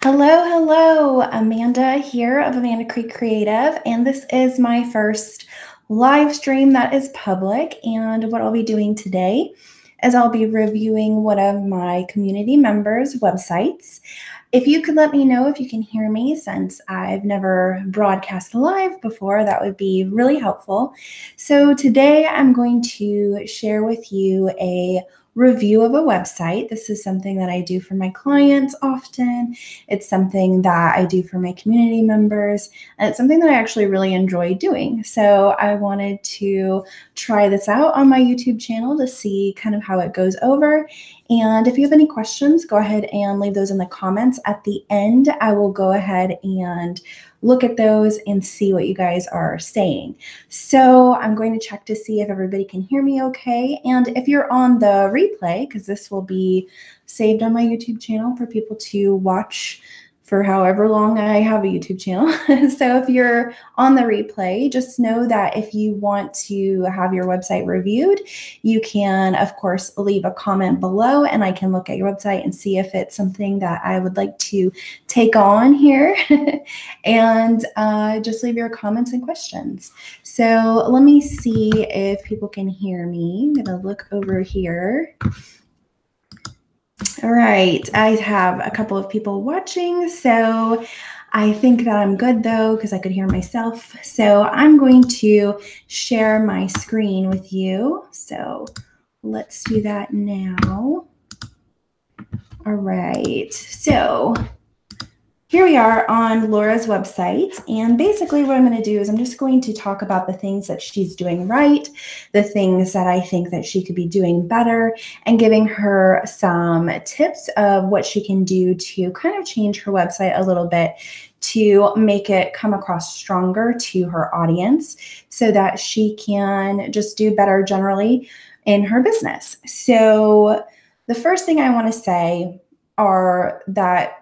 Hello. Amanda here of Amanda Creek Creative, and this is my first live stream that is public. And what I'll be doing today is I'll be reviewing one of my community members' websites. If you could let me know if you can hear me, since I've never broadcast live before, that would be really helpful. So today I'm going to share with you a review of a website. This is something that I do for my clients often. It's something that I do for my community members, and it's something that I actually really enjoy doing. So I wanted to try this out on my YouTube channel to see kind of how it goes over. And if you have any questions, go ahead and leave those in the comments. At the end, I will go ahead and look at those and see what you guys are saying. So I'm going to check to see if everybody can hear me okay. And if you're on the replay, because this will be saved on my YouTube channel for people to watch for however long I have a YouTube channel. So if you're on the replay, just know that if you want to have your website reviewed, you can, of course, leave a comment below and I can look at your website and see if it's something that I would like to take on here. And just leave your comments and questions. So let me see if people can hear me. I'm going to look over here. All right, I have a couple of people watching, so I think that I'm good though, because I could hear myself. So I'm going to share my screen with you. So let's do that now. All right, so here we are on Laura's website, and basically what I'm going to do is I'm just going to talk about the things that she's doing right, the things that I think that she could be doing better, and giving her some tips of what she can do to kind of change her website a little bit to make it come across stronger to her audience so that she can just do better generally in her business. So the first thing I want to say are that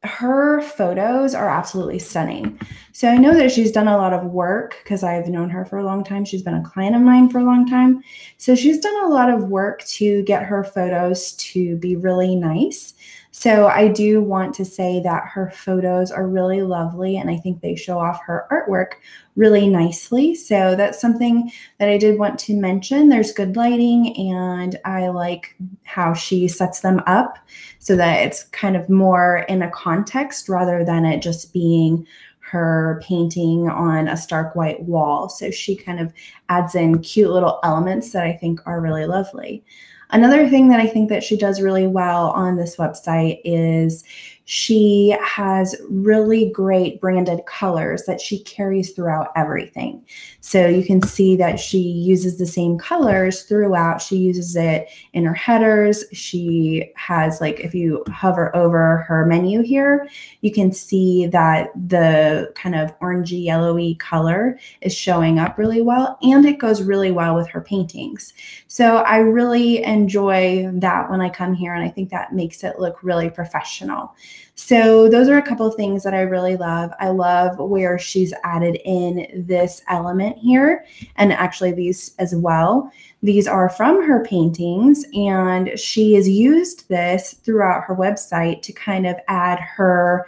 her photos are absolutely stunning. So I know that she's done a lot of work because I've known her for a long time. She's been a client of mine for a long time. So she's done a lot of work to get her photos to be really nice. So I do want to say that her photos are really lovely, and I think they show off her artwork really nicely. So that's something that I did want to mention. There's good lighting, and I like how she sets them up so that it's kind of more in a context rather than it just being her painting on a stark white wall. So she kind of adds in cute little elements that I think are really lovely. Another thing that I think that she does really well on this website is she has really great branded colors that she carries throughout everything. So you can see that she uses the same colors throughout. She uses it in her headers. She has, like, if you hover over her menu here, you can see that the kind of orangey yellowy color is showing up really well, and it goes really well with her paintings. So I really enjoy that when I come here, and I think that makes it look really professional. So those are a couple of things that I really love. I love where she's added in this element here, and actually these as well. These are from her paintings, and she has used this throughout her website to kind of add her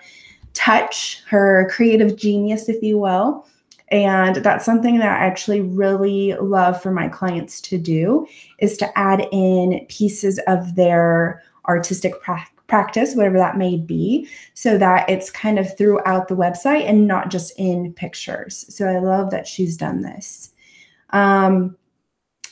touch, her creative genius, if you will. And that's something that I actually really love for my clients to do, is to add in pieces of their artistic practice, whatever that may be, so that it's kind of throughout the website and not just in pictures. So I love that she's done this.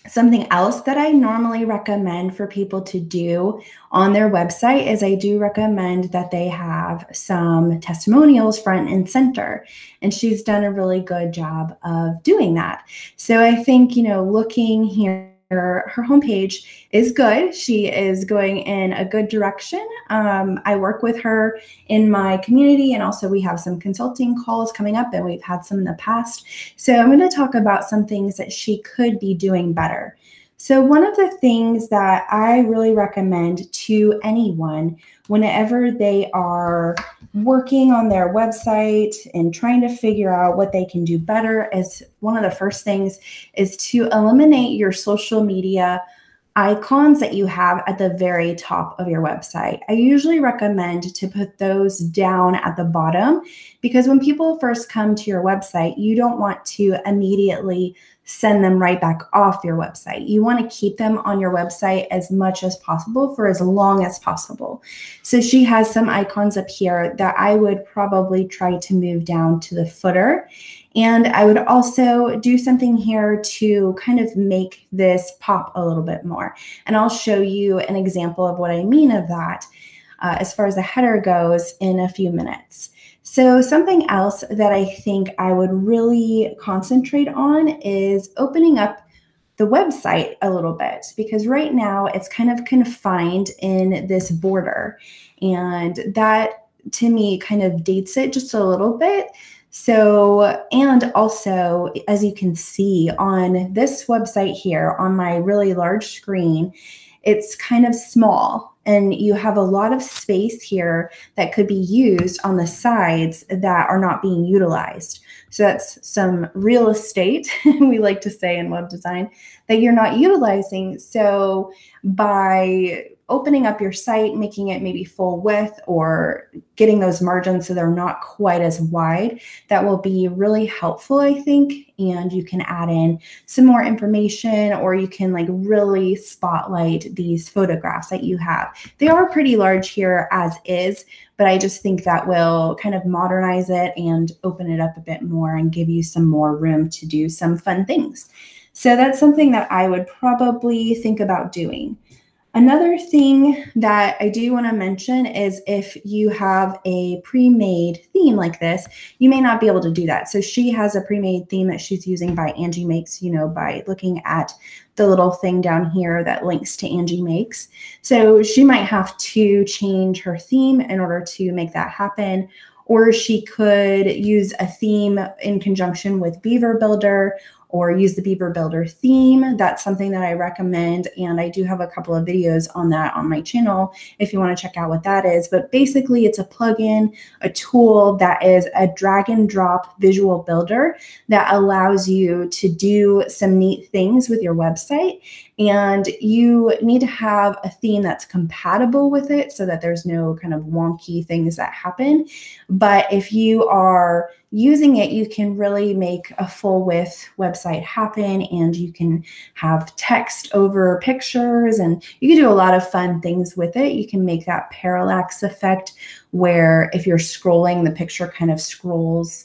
Something else that I normally recommend for people to do on their website is I do recommend that they have some testimonials front and center. And she's done a really good job of doing that. So I think, looking here, her homepage is good. She is going in a good direction. I work with her in my community, and also we have some consulting calls coming up, and we've had some in the past. So I'm going to talk about some things that she could be doing better. So one of the things that I really recommend to anyone whenever they are working on their website and trying to figure out what they can do better is one of the first things is to eliminate your social media icons that you have at the very top of your website. I usually recommend to put those down at the bottom because when people first come to your website, you don't want to immediately send them right back off your website. You want to keep them on your website as much as possible for as long as possible. So she has some icons up here that I would probably try to move down to the footer. And I would also do something here to kind of make this pop a little bit more. And I'll show you an example of what I mean of that as far as the header goes in a few minutes. So something else that I think I would really concentrate on is opening up the website a little bit, because right now it's kind of confined in this border, and that to me kind of dates it just a little bit. So, and also, as you can see on this website here on my really large screen, it's kind of small and you have a lot of space here that could be used on the sides that are not being utilized. So that's some real estate, we like to say in web design, that you're not utilizing. So by opening up your site, making it maybe full width or getting those margins so they're not quite as wide, that will be really helpful, I think. And you can add in some more information, or you can like really spotlight these photographs that you have. They are pretty large here as is, but I just think that will kind of modernize it and open it up a bit more and give you some more room to do some fun things. So that's something that I would probably think about doing. Another thing that I do want to mention is if you have a pre-made theme like this, you may not be able to do that. So she has a pre-made theme that she's using by Angie Makes, you know, by looking at the little thing down here that links to Angie Makes. So she might have to change her theme in order to make that happen. Or she could use a theme in conjunction with Beaver Builder, or use the Beaver Builder theme. That's something that I recommend, and I do have a couple of videos on that on my channel if you want to check out what that is. But basically it's a plugin, a tool that is a drag and drop visual builder that allows you to do some neat things with your website. And you need to have a theme that's compatible with it so that there's no kind of wonky things that happen. But if you are using it, you can really make a full width website happen, and you can have text over pictures, and you can do a lot of fun things with it. You can make that parallax effect where if you're scrolling, the picture kind of scrolls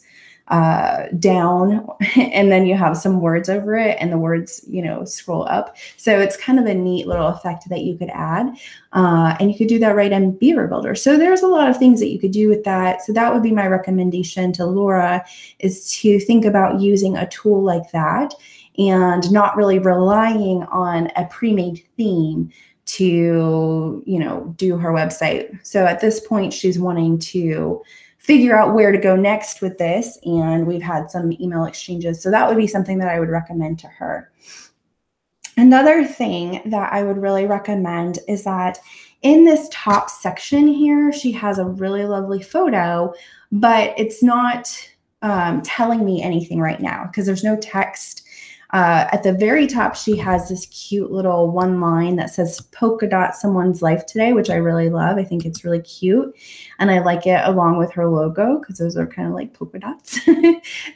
down, and then you have some words over it and the words, you know, scroll up. So it's kind of a neat little effect that you could add. And you could do that right in Beaver Builder. So there's a lot of things that you could do with that. So that would be my recommendation to Laura, is to think about using a tool like that and not really relying on a pre-made theme to, you know, do her website. So at this point, she's wanting to figure out where to go next with this, and we've had some email exchanges. So that would be something that I would recommend to her. Another thing that I would really recommend is that in this top section here, she has a really lovely photo, but it's not telling me anything right now because there's no text. At the very top, she has this cute little one line that says polka dot someone's life today, which I really love. I think it's really cute. And I like it along with her logo because those are kind of like polka dots.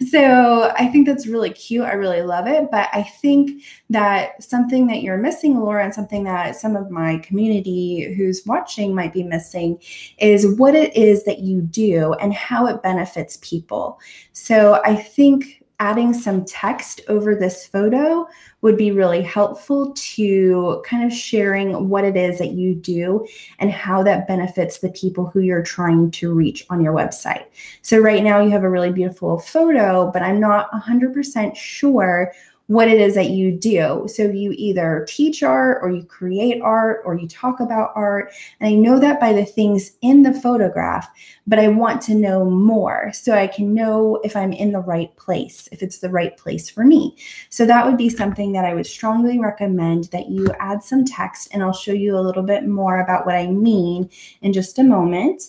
So I think that's really cute. I really love it. But I think that something that you're missing, Laura, and something that some of my community who's watching might be missing is what it is that you do and how it benefits people. So I think adding some text over this photo would be really helpful to kind of sharing what it is that you do and how that benefits the people who you're trying to reach on your website. So right now you have a really beautiful photo, but I'm not 100% sure what it is that you do. So you either teach art, or you create art, or you talk about art. And I know that by the things in the photograph, but I want to know more so I can know if I'm in the right place, if it's the right place for me. So that would be something that I would strongly recommend, that you add some text, and I'll show you a little bit more about what I mean in just a moment.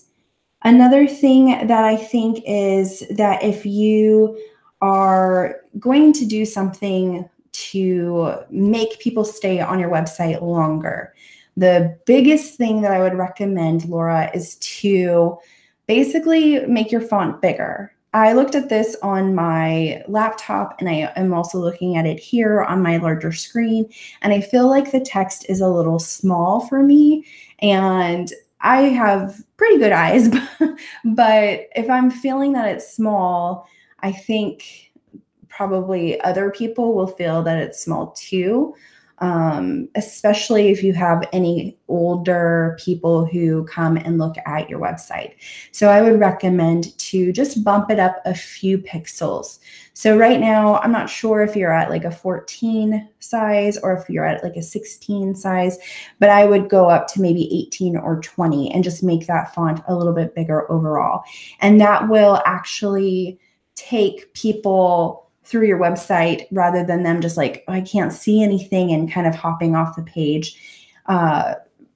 Another thing that I think is that if you are going to do something to make people stay on your website longer. The biggest thing that I would recommend, Laura, is to basically make your font bigger. I looked at this on my laptop, and I am also looking at it here on my larger screen, and I feel like the text is a little small for me, and I have pretty good eyes, but if I'm feeling that it's small, I think probably other people will feel that it's small too. Especially if you have any older people who come and look at your website. So I would recommend to just bump it up a few pixels. So right now, I'm not sure if you're at like a 14 size or if you're at like a 16 size, but I would go up to maybe 18 or 20 and just make that font a little bit bigger overall. And that will actually take people through your website rather than them just like, oh, I can't see anything and kind of hopping off the page.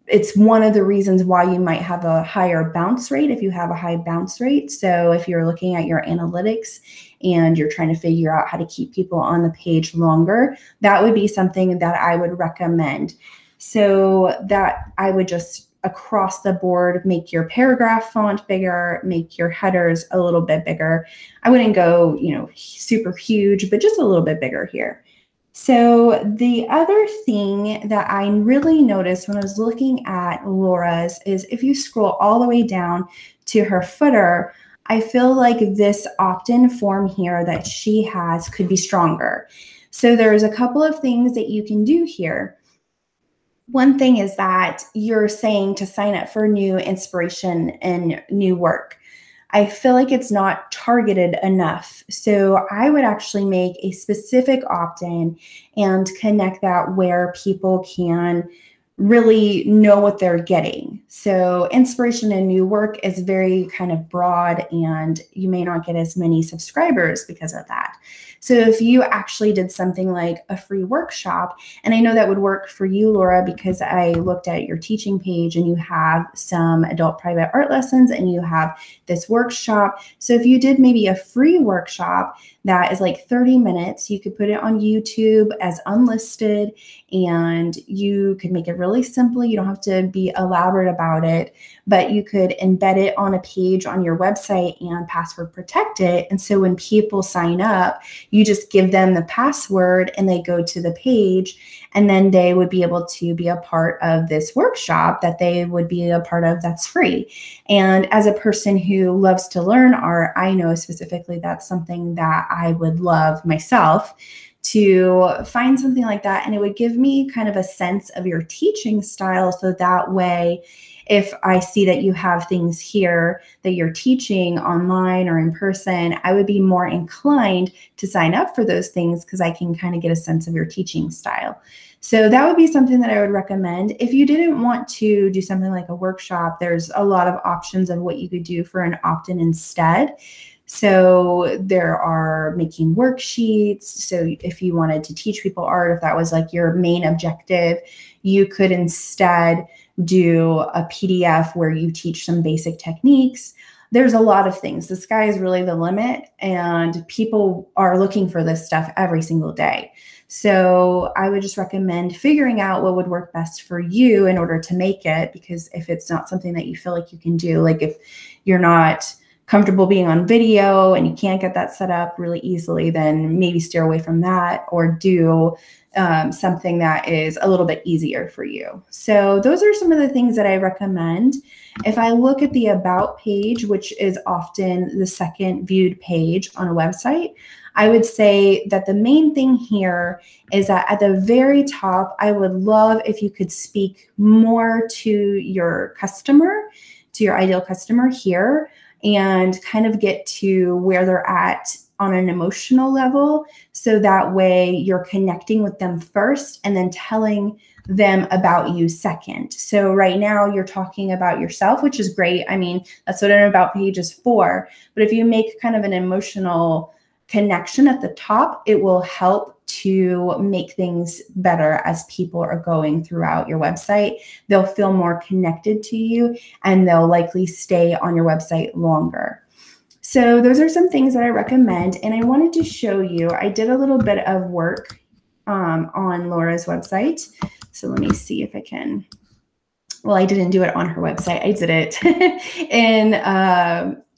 It's one of the reasons why you might have a higher bounce rate if you have a high bounce rate. So if you're looking at your analytics and you're trying to figure out how to keep people on the page longer, that would be something that I would recommend. So that I would just across the board, make your paragraph font bigger, make your headers a little bit bigger. I wouldn't go, super huge, but just a little bit bigger here. So the other thing that I really noticed when I was looking at Laura's is if you scroll all the way down to her footer, I feel like this opt-in form here that she has could be stronger. So there's a couple of things that you can do here. One thing is that you're saying to sign up for new inspiration and new work. I feel like it's not targeted enough. So I would actually make a specific opt-in and connect that where people can really know what they're getting. So inspiration and new work is very kind of broad, and you may not get as many subscribers because of that. So if you actually did something like a free workshop, and I know that would work for you, Laura, because I looked at your teaching page and you have some adult private art lessons and you have this workshop. So if you did maybe a free workshop that is like 30 minutes, you could put it on YouTube as unlisted, and you could make it really simple. You don't have to be elaborate about it, but you could embed it on a page on your website and password protect it. And so when people sign up, you just give them the password and they go to the page, and then they would be able to be a part of this workshop that they would be a part of that's free. And as a person who loves to learn art, I know specifically that's something that I would love myself, to find something like that. And it would give me kind of a sense of your teaching style. So that way, if I see that you have things here that you're teaching online or in person, I would be more inclined to sign up for those things because I can kind of get a sense of your teaching style. So that would be something that I would recommend. If you didn't want to do something like a workshop, there's a lot of options of what you could do for an opt-in instead. So there are making worksheets. So if you wanted to teach people art, if that was like your main objective, you could instead do a PDF where you teach some basic techniques. There's a lot of things. The sky is really the limit, and people are looking for this stuff every single day. So I would just recommend figuring out what would work best for you in order to make it, because if it's not something that you feel like you can do, like if you're not comfortable being on video and you can't get that set up really easily, then maybe steer away from that, or do something that is a little bit easier for you. So those are some of the things that I recommend. If I look at the About page, which is often the second viewed page on a website, I would say that the main thing here is that at the very top, I would love if you could speak more to your customer, to your ideal customer here, and kind of get to where they're at on an emotional level. So that way you're connecting with them first and then telling them about you second. So right now you're talking about yourself, which is great. I mean, that's what an About page is for. But if you make kind of an emotional connection at the top, it will help to make things better as people are going throughout your website. They'll feel more connected to you, and they'll likely stay on your website longer. So those are some things that I recommend. And I wanted to show you, I did a little bit of work on Laura's website. So let me see if I can. Well, I didn't do it on her website. I did it in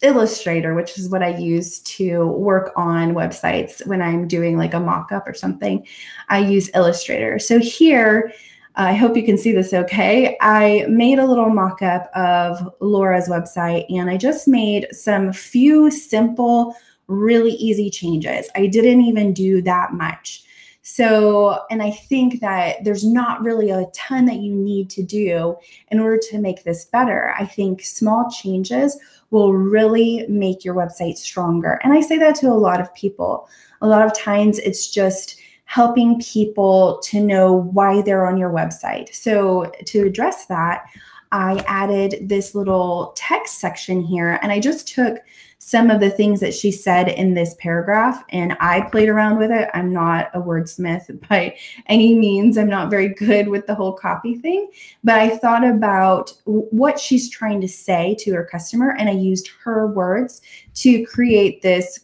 Illustrator, which is what I use to work on websites when I'm doing like a mock-up or something. I use Illustrator. So here, I hope you can see this okay. I made a little mock-up of Laura's website, and I just made some few simple, really easy changes. I didn't even do that much. So, and I think that there's not really a ton that you need to do in order to make this better. I think small changes will really make your website stronger. And I say that to a lot of people. A lot of times it's just helping people to know why they're on your website. So to address that, I added this little text section here, and I just took some of the things that she said in this paragraph and I played around with it. I'm not a wordsmith by any means. I'm not very good with the whole copy thing, but I thought about what she's trying to say to her customer, and I used her words to create this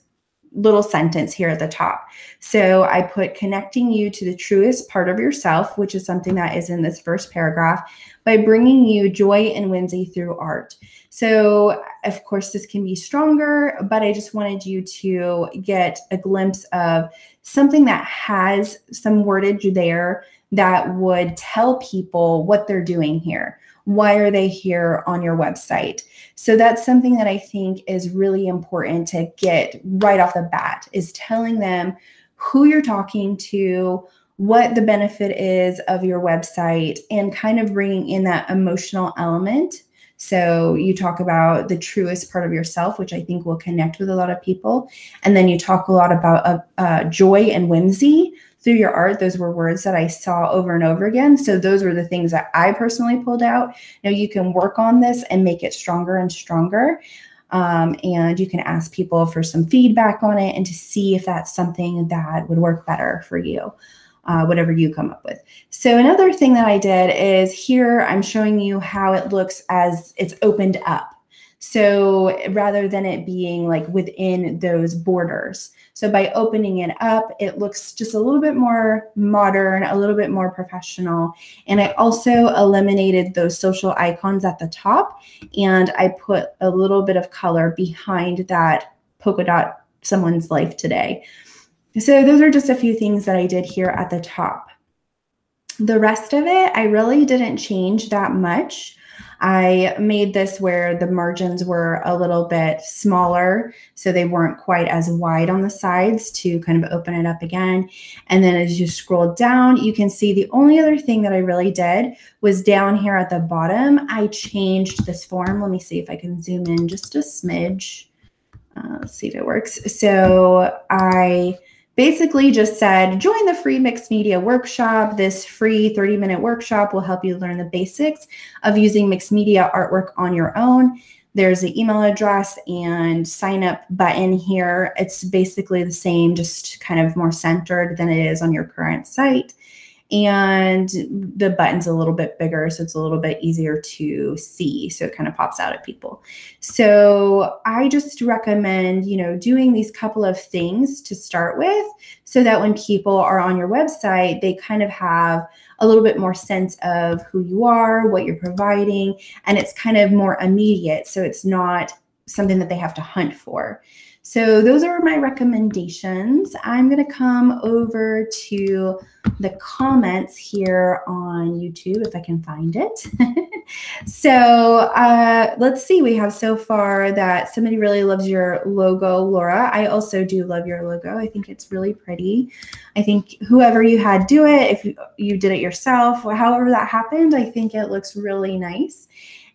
little sentence here at the top. So I put connecting you to the truest part of yourself, which is something that is in this first paragraph, by bringing you joy and whimsy through art. So of course this can be stronger, but I just wanted you to get a glimpse of something that has some wordage there that would tell people what they're doing here. Why are they here on your website? So that's something that I think is really important to get right off the bat, is telling them who you're talking to, what the benefit is of your website, and kind of bringing in that emotional element. So you talk about the truest part of yourself, which I think will connect with a lot of people. And then you talk a lot about joy and whimsy through your art. Those were words that I saw over and over again. So those were the things that I personally pulled out. Now you can work on this and make it stronger and stronger. And you can ask people for some feedback on it and to see if that's something that would work better for you. Whatever you come up with. So another thing that I did is here I'm showing you how it looks as it's opened up. So rather than it being like within those borders. So by opening it up, it looks just a little bit more modern, a little bit more professional. And I also eliminated those social icons at the top, and I put a little bit of color behind that polka dot someone's life today. So those are just a few things that I did here at the top. The rest of it, I really didn't change that much. I made this where the margins were a little bit smaller, so they weren't quite as wide on the sides to kind of open it up again. And then as you scroll down, you can see the only other thing that I really did was down here at the bottom, I changed this form. Let me see if I can zoom in just a smidge. Let's see if it works. So I basically just said, join the free mixed media workshop. This free 30-minute workshop will help you learn the basics of using mixed media artwork on your own. There's an email address and sign up button here. It's basically the same, just kind of more centered than it is on your current site. And the button's a little bit bigger, so it's a little bit easier to see. So it kind of pops out at people. So I just recommend, doing these couple of things to start with, so that when people are on your website, they kind of have a little bit more sense of who you are, what you're providing, and it's kind of more immediate. So it's not something that they have to hunt for. So those are my recommendations. I'm going to come over to the comments here on YouTube if I can find it. So let's see. We have so far that somebody really loves your logo, Laura. I also do love your logo. I think it's really pretty. I think whoever you had do it, if you did it yourself, however that happened, I think it looks really nice.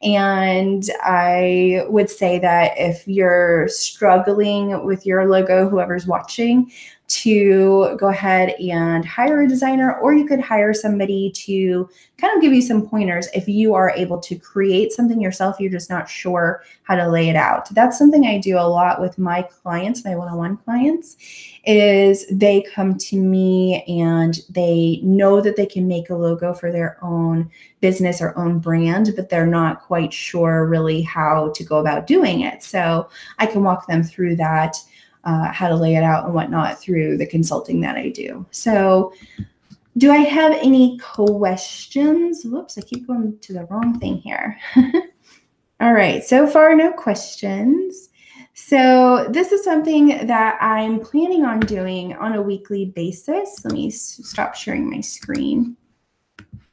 And I would say that if you're struggling with your logo, whoever's watching, to go ahead and hire a designer, or you could hire somebody to kind of give you some pointers if you are able to create something yourself, you're just not sure how to lay it out. That's something I do a lot with my clients, my one-on-one clients, is they come to me and they know that they can make a logo for their own business or own brand, but they're not quite sure really how to go about doing it. So I can walk them through that, how to lay it out and whatnot through the consulting that I do. So Do I have any questions? Whoops, I keep going to the wrong thing here. All right, so far, no questions. So this is something that I'm planning on doing on a weekly basis. Let me stop sharing my screen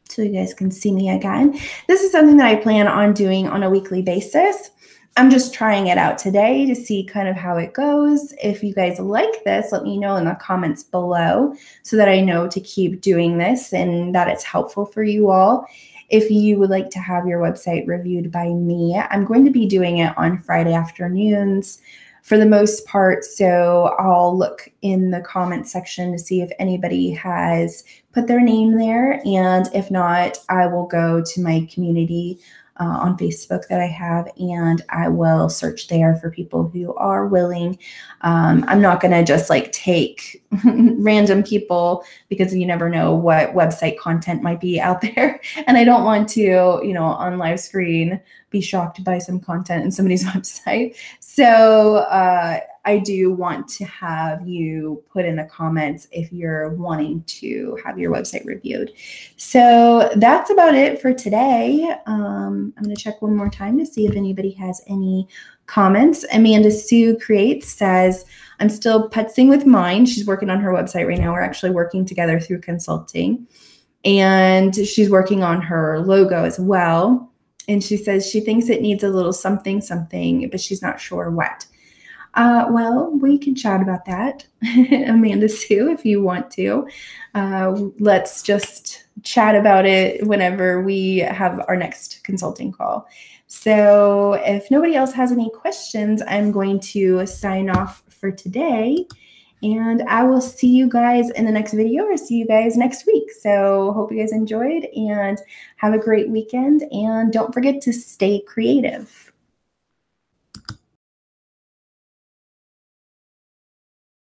so you guys can see me again. This is something that I plan on doing on a weekly basis. I'm just trying it out today to see kind of how it goes. If you guys like this, let me know in the comments below so that I know to keep doing this and that it's helpful for you all. If you would like to have your website reviewed by me, I'm going to be doing it on Friday afternoons for the most part. So I'll look in the comment section to see if anybody has put their name there. And if not, I will go to my community on Facebook that I have, and I will search there for people who are willing. I'm not going to just like take random people because you never know what website content might be out there. And I don't want to, on live screen, be shocked by some content in somebody's website. So I do want to have you put in the comments if you're wanting to have your website reviewed. So that's about it for today. I'm going to check one more time to see if anybody has any comments. Amanda Sue Creates says, I'm still putzing with mine. She's working on her website right now. We're actually working together through consulting. And she's working on her logo as well. And she says she thinks it needs a little something, but she's not sure what. Well, we can chat about that, Amanda Sue, if you want to. Let's just chat about it whenever we have our next consulting call. So if nobody else has any questions, I'm going to sign off for today. And I will see you guys in the next video or see you guys next week. So hope you guys enjoyed and have a great weekend. And don't forget to stay creative.